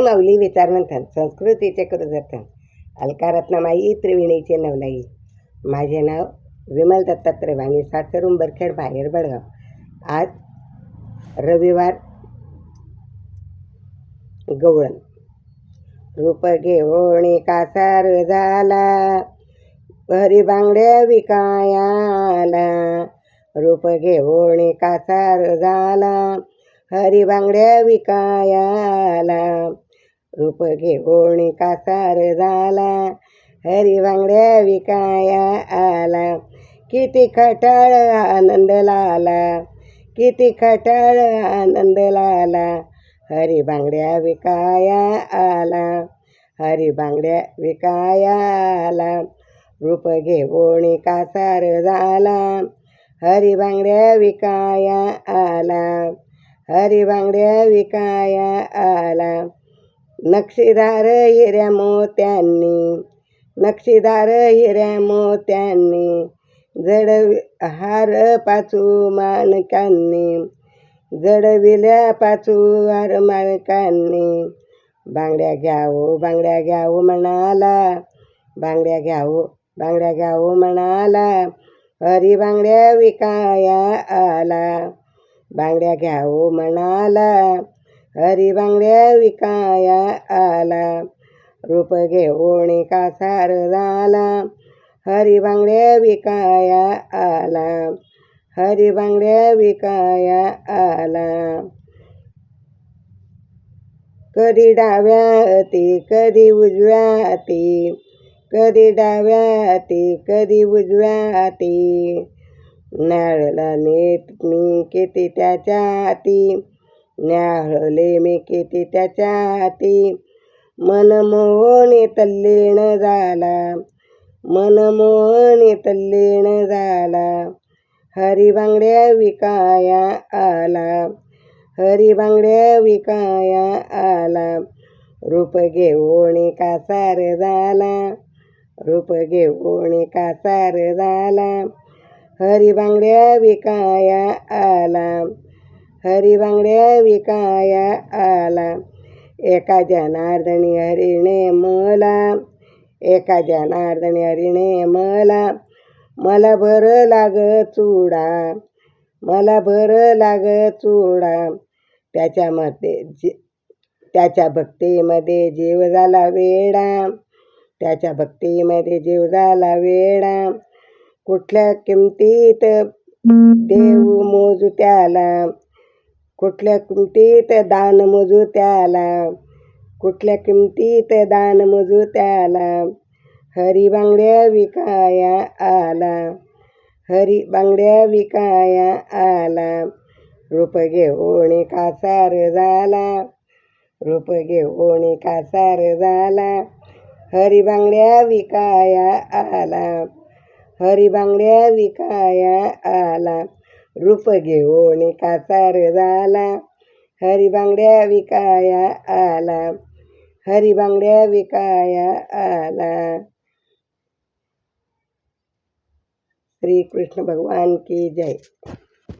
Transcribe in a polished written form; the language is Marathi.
जय माऊली विचारमंथन संस्कृतीचे करुजतन अलकारत्नमाई त्रिवेणीचे नवलाई. माझे नाव विमल दत्तात्रय वाणी, सासर उंबरखेड, बाहेर बडगाव. आज रविवार. गवळण. रूप घेऊन कासार झाला, हरी बांगड्या विकायाला. रूप घेऊन कासार झाला, हरी बांगड्या विकायाला. रूप घेऊन कासार झाला, हरी बांगड्या विकायाला. किती खटाळ आनंद लाला, किती खटाळ आनंद लाला. हरी बांगड्या विकायाला, हरी बांगड्या विकायाला. रूप घेऊन कासार झाला, हरी बांगड्या विकायाला. हरी बांगड्या विकायाला. नक्षीदार हिऱ्या मोत्यांनी, नक्षीदार हिऱ्या मोत्यांनी. जड हार पाचू माणकांनी, जडविल्या पाचू हार माणकांनी. बांगड्या घ्यावो, बांगड्या घ्यावो म्हणाला, बांगड्या घ्यावो, बांगड्या घ्यावो म्हणाला. हरी बांगड्या विकायाला, बांगड्या घ्यावो म्हणाला. हरी बांगड्या विकायाला. रूप घेऊन कासार झाला, हरी बांगड्या विकायाला. हरी बांगड्या विकायाला. कधी डाव्या हाती, कधी उजव्या हाती. कधी डाव्या हाती, कधी उजव्या हाती. न्याहळला नेत मी किती त्याच्या हाती, न्याहळले मी किती त्याच्या हाती. मनमोहनी तल्लीन झाला, मनमोहनी तल्लीन झाला. हरी बांगड्या विकायाला, हरी बांगड्या विकायाला. रूप घेऊन कासार झाला, रूप घेऊन कासार झाला. हरी बांगड्या विकायाला, हरी बांगड्या विकायाला. एका जनार्दनी हरिणे मला, एका जनार्दनी हरिणे मला. मला बरं लाग चुडा, मला बरं लाग चुडा. त्याच्यामध्ये त्याच्या भक्तीमध्ये जीव झाला वेडा, त्याच्या भक्तीमध्ये जीव झाला वेडा. कुठल्या किमतीत देव मोजू त्याला, कुठल्या किमतीत दान मोजू त्याला, कुठल्या किमतीत दान मोजू त्याला. हरी बांगड्या विकायाला, हरी बांगड्या विकायाला. रूप घेऊन कासार झाला, रूप घेऊन कासार झाला. हरी बांगड्या विकायाला, हरी बांगड्या विकायाला. रूप घेऊन कासार झाला, हरी बांगड्या विकायाला. हरी बांगड्या विकायाला. श्री कृष्ण भगवान की जय.